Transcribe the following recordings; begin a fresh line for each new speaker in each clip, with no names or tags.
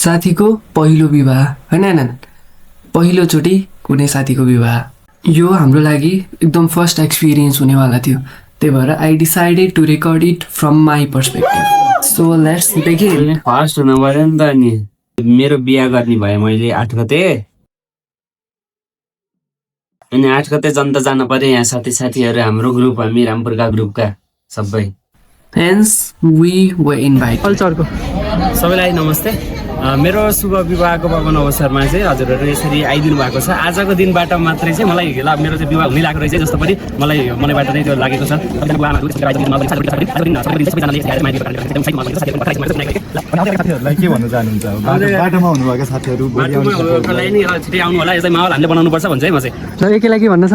साथीको पहिलो विवाह हैन पहिलोचोटि कुनै साथीको विवाह। यो हाम्रो लागि एकदम फर्स्ट एक्सपिरियन्स हुनेवाला थियो, त्यही भएर I decided to record it from my perspective. So let's begin.
First हुनु पर्यो नि त। अनि मेरो बिहा गर्ने भयो मैले 8 गते, अनि 8 गते जनता जानु पर्यो यहाँ साथीहरू हाम्रो ग्रुप, हामी रामपुरका ग्रुपका सबै।
Hence we were invited.
कल्चरको सबैलाई नमस्ते। मेरो शुभ विवाहको पावन अवसरमा चाहिँ हजुरहरू यसरी आइदिनु भएको छ। आजको दिनबाट मात्रै चाहिँ मलाई मेरो चाहिँ विवाह हुनै लागेको रहेछ जस्तो पनि मनैबाट नै त्यो लागेको छ।
साथीहरूलाई के भन्न चाहनुहुन्छ? बाटोमा हुनुभएका साथीहरूलाई
नि छिटै आउनु होला, यसलाई माहौल हामीले बनाउनुपर्छ भन्छ है म चाहिँ।
ल एकेलाई के भन्न छ?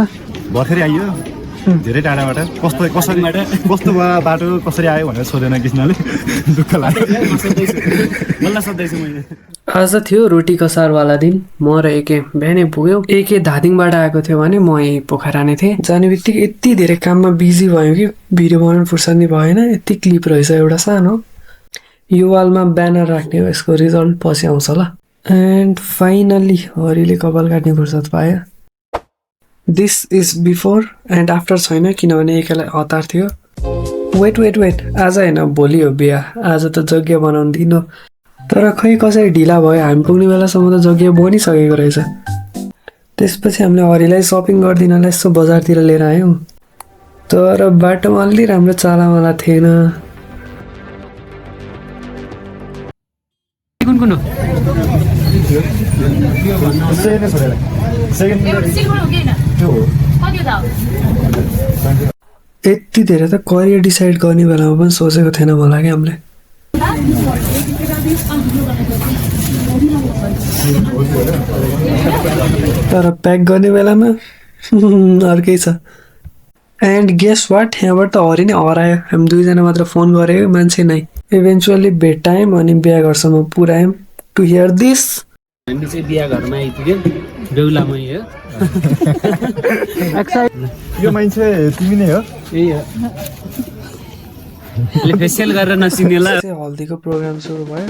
भर्खरै आइयो धेरै टाढाबाट, कस्तो बाटो कसरी आयो भनेर सोधेन कृष्णले, दुःख लाग्यो।
आज थियो रोटी कसारवाला दिन। म र एके बिहानै पुग्यो। एके धादिङबाट आएको थियो भने म यही पोखरा नै थिएँ। जाने बित्तिकै यति धेरै काममा बिजी भयो कि भिडियो बनाउनु फुर्सद नै भएन। यति क्लिप रहेछ एउटा सानो, यो वालमा ब्यानर राख्ने हो, यसको रिजल्ट पछि आउँछ ल। एन्ड फाइनल्ली हरिले कपाल काट्ने फुर्सद पायो। This is before and after छैन, किनभने एकैलाई हतार थियो। वेट आज होइन भोलि हो बिहा। आज त यज्ञ बनाउनु दिनु, तर खै कसरी ढिला भयो। हामी पुग्ने बेलासम्म त यज्ञ बनिसकेको रहेछ। त्यसपछि हामीले हरिलाई सपिङ गरिदिनलाई यसो बजारतिर लिएर आयौँ, तर बाटोमा अलि राम्रो चालावाला थिएन। कुन हो? यति धेरै त करियर डिसाइड गर्ने बेलामा पनि सोचेको थिएन होला कि हामीले। तर प्याक गर्ने बेलामा अर्कै छ। एन्ड गेस वाट, यहाँबाट त हरि नै हरायो। हामी दुईजना मात्र फोन गरेको, मान्छे नै। इभेन्चुअली भेटायौँ अनि बिहा घरसम्म पुऱ्यायौँ। टु हियर दिस,
हामी चाहिँ बिहा घरमा आइपुग्यौँ, बेहुलामै हो।
यो मान्छे तिमी नै हो?
यही हो, फेसियल गरेर नचिन्नेला।
हल्दीको प्रोग्राम सुरु भयो।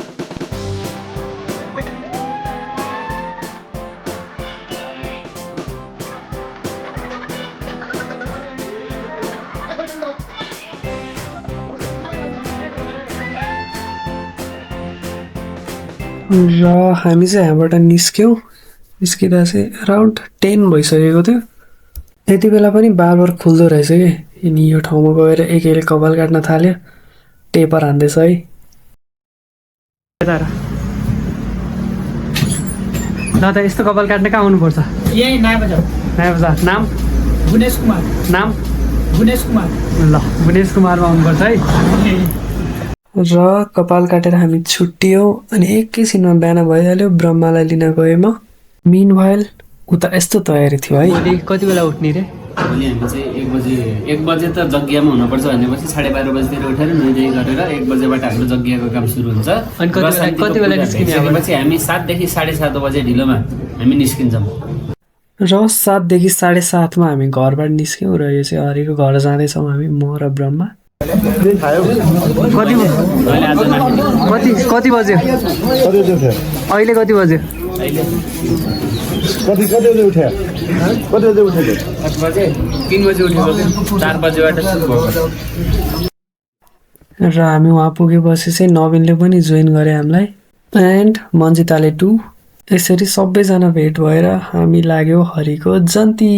र हामी चाहिँ यहाँबाट निस्किँदा चाहिँ अराउन्ड 10 भइसकेको थियो। यति बेला पनि बार खुल्दो रहेछ कि। अनि यो ठाउँमा गएर एकैले कपाल काट्न थाल्यो, टेपर हान्दैछ है। दादा यस्तो कपाल काट्न कहाँ आउनुपर्छ?
यही नयाँ बजार।
नाम?
गुणेश कुमार।
नाम?
गुणेश कुमार।
ल गुणेश कुमारमा आउनुपर्छ है। र कपाल काटेर हामी छुट्टियौँ अनि एकैछिनमा बिहान भइहाल्यो। ब्रह्मालाई लिन गएँ म। मिन भाइल उता यस्तो तयारी थियो है। भोलि कति बेला उठ्ने रे?
भोलि हामी चाहिँ 1 बजे त यज्ञमा हुनुपर्छ भनेपछि 12:30 बजीतिर उठेर नुहाइ गरेर 1 बजेबाट हाम्रो यज्ञको काम सुरु हुन्छ।
अनि कति बेला निस्किने?
हामी 7 देखि 7:30 बजे ढिलोमा हामी निस्किन्छौँ।
र 7 देखि 7:30 मा हामी घरबाट निस्क्यौँ। र यो चाहिँ हरिको घर जाँदैछौँ हामी, म र ब्रह्मा। कति बज्यो अहिले? कति बज्यो?
कति बजे उठ्यो?
8 बजे 3 बजे उठेको थियो, 4 बजेबाट सुरु भएको।
र हामी उहाँ पुगेपछि चाहिँ नवीनले पनि जोइन गरे हामीलाई, एन्ड मन्जिताले 2। यसरी सबैजना भेट भएर हामी लाग्यो हरिको जन्ती।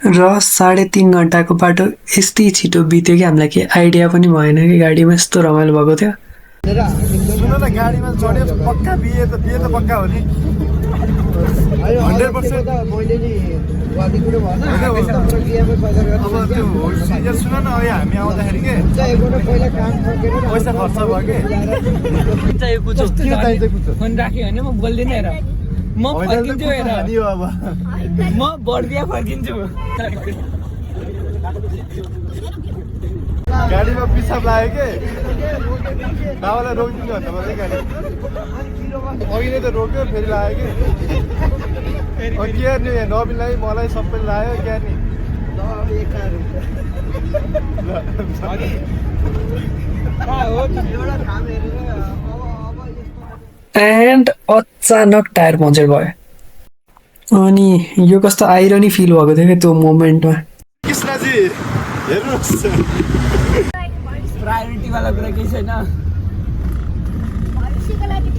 र 3.5 घन्टाको बाटो यस्तै छिटो बित्यो कि हामीलाई केही आइडिया पनि भएन कि गाडीमा यस्तो रमाइलो भएको थियो।
सुन न, गाडीमा चढ्यो पक्का बिहे त पक्का हो नि। 100% अब त्यो सिनियर सुन न, हामी आउँदाखेरि के पैसा खर्च भयो कि
फोन राख्यो भने म बोल्दिनँ हेर, म फर्किन्छु हेर,
अब
म बर्दिया फर्किन्छु।
गाडीमा पिसाब लाग्यो के बाबालाई रोकिदिनु भन्दा मात्रै गाडी अघि नै त रोक्यो, फेरि लाग्यो कि के नि नवीनलाई मलाई सबै लाग्यो क्या नि।
एन्ड अचानक टायर पङ्चर भयो अनि यो कस्तो आइरनी फिल भएको थियो क्या त्यो मोमेन्टमा
कृष्णजी हेर्नुहोस्
प्रायोरिटी वाला कुरा केही छैन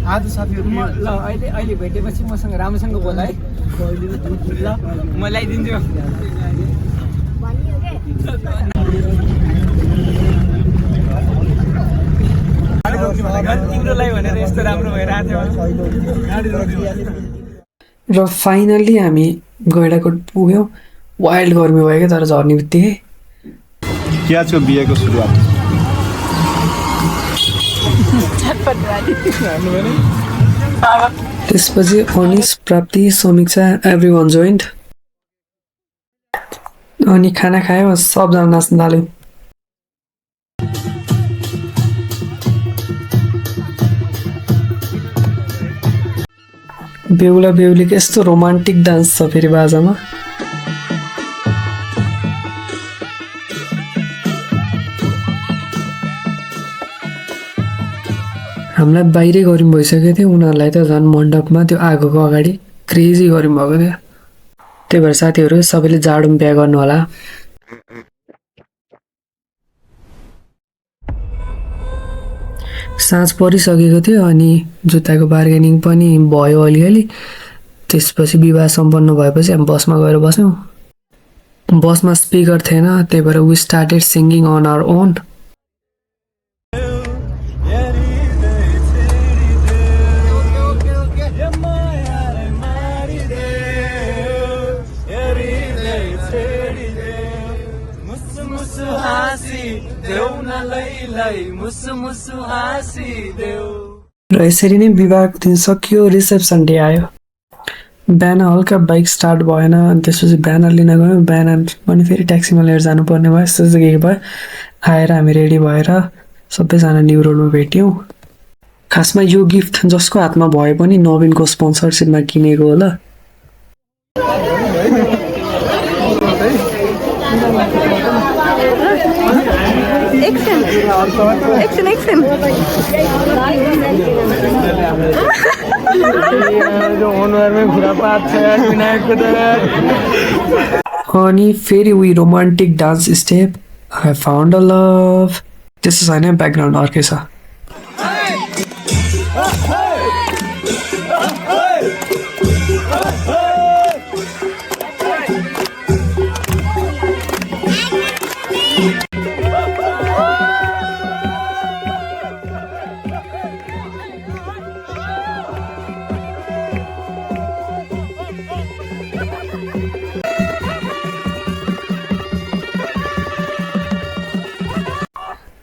आज साथीहरू
ल अहिले भेटेपछि मसँग राम्रोसँग बोल है ल म ल्याइदिन्छु तिम्रो लागि भनेर यस्तो राम्रो भइरहेको थियो
र फाइनल्ली हामी गैँडाकोट पुग्यौँ वाइल्ड गर्मी भयो क्या तर झर्ने बित्तिकै
क्याचको बिहेको सुरुवात
त्यसपछि अनिस प्राप्ति समीक्षा एभ्री वान जोइन्ट अनि खाना खायो सबजना नाच्न थाल्यो बेहुला बेहुलीको यस्तो रोमान्टिक डान्स छ फेरि बाजामा हामीलाई बाहिरै गरौँ भइसकेको थियो उनीहरूलाई त झन् मण्डपमा त्यो आगोको अगाडि क्रेजी गरौँ भएको थियो त्यही भएर साथीहरू सबैले जाडोमा बिहा गर्नु होला साँझ परिसकेको थियो अनि जुत्ताको बार्गेनिङ पनि भयो अलिअलि त्यसपछि विवाह सम्पन्न भएपछि हामी बसमा गएर बस्यौँ बसमा स्पिकर थिएन त्यही भएर we started singing on our own र यसरी नै विवाहको दिन सकियो रिसेप्सन डे आयो बिहान हल्का बाइक स्टार्ट भएन अनि त्यसपछि ब्यानर लिन गयौँ ब्यानर पनि फेरि ट्याक्सीमा लिएर जानुपर्ने भयो यस्तो के भयो आएर हामी रेडी भएर सबैजना न्यु रोडमा भेट्यौँ खासमा यो गिफ्ट जसको हातमा भए पनि नवीनको स्पोन्सरसिपमा किनेको होला अनि फेरि we romantic dance step I found a love त्यस्तो छैन ब्याकग्राउन्ड अर्कै छ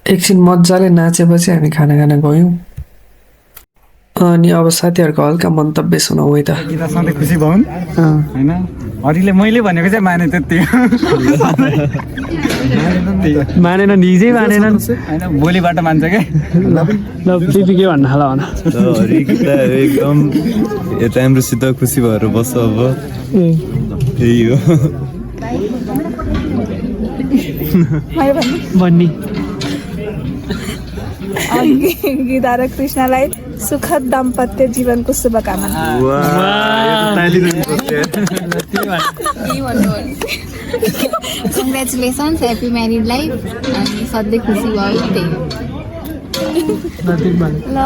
एकछिन मजाले नाचेपछि हामी खाना खान गयौँ अनि अब साथीहरूको हल्का मन्तव्य सुनाऊ है त
गीता सधैँ खुसी भउन् होइन हरिले मैले भनेको चाहिँ माने त्यति
मानेन निजै मानेनन्
होइन भोलिबाट मान्छ क्या
ल दिदी के भन्नु होला भन
हरि गीता एकदम यता हाम्रोसित खुसी भएर बस्छ अब त्यही हो
भन्ने
गीता र कृष्णलाई सुखद दाम्पत्य जीवनको शुभकामना
कङ्ग्रेचुलेसन्स ह्याप्पी म्यारिड लाइफ अनि सधैँ खुसी भयो त्यही ल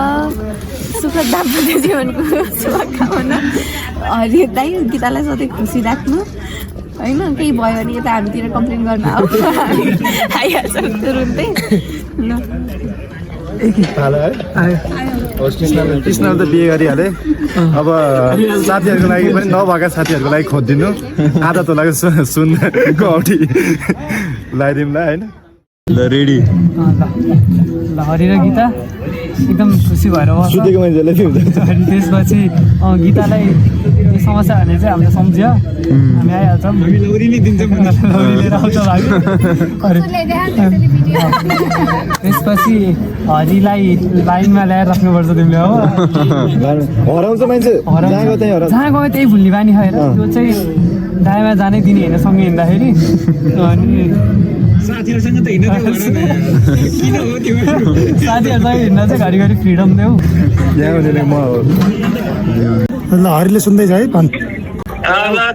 सुखद दाम्पत्य जीवनको शुभकामना हरि दाइ गीतालाई सधैँ खुसी राख्नु होइन केही भयो भने यता हामीतिर कम्प्लेन गर्न आइहाल्छ तुरुन्तै ल
कृष्णले त बिहे गरिहाले अब साथीहरूको लागि पनि नभएका साथीहरूको लागि खोजिदिनु आधा तोलाको सुनको औठी लगाइदिउँला होइन
ल रेडी
ल हरि र गीता एकदम खुसी भएर
सुतेको मान्छेलाई के हुन्छ
अनि त्यसपछि गीतालाई
समस्या भने चाहिँ हामीले सम्झ्यो हामी आइहाल्छौँ लौरी लिएर आउँछौँ हामी त्यसपछि हरिलाई लाइनमा ल्याएर राख्नुपर्छ तिमीले हो
हराउँछ मान्छे जहाँ गयो त्यहीँ हराउँछ।
जहाँ गयो त्यही भुल्ने बानी होइन त्यो चाहिँ दायाँमा जानै दिने होइन सँगै हिँड्दाखेरि अनि साथीहरूसँग हिँड्दा चाहिँ घरिघरि फ्रिडम देऊ
यहाँ हुनेले म हो।
ल हरिले सुन्दैछ है भन्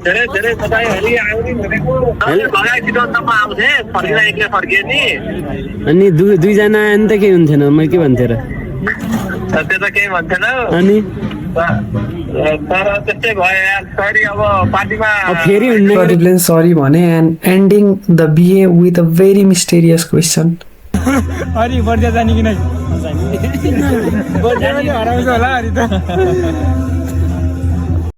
धेरै धेरै तपाईँ हरि आउने भनेको लगाइदिनु तपाईँ आउँथे फर्किँदा एक्लै फर्किए नि
अनि दुईजना आयो नि त के हुन्थेन मैले के भन्थेँ र
त्यो त केही भन्थेन
अनि
तर त्यस्तै भयो यार सरी अब पार्टीमा
फेरि हुन्ने
प्रदीपले सरी भने and ending the BA with a very mysterious question
Hari Bardiya जाने कि नै बर्दिया पनि हराउँछ होला हरि त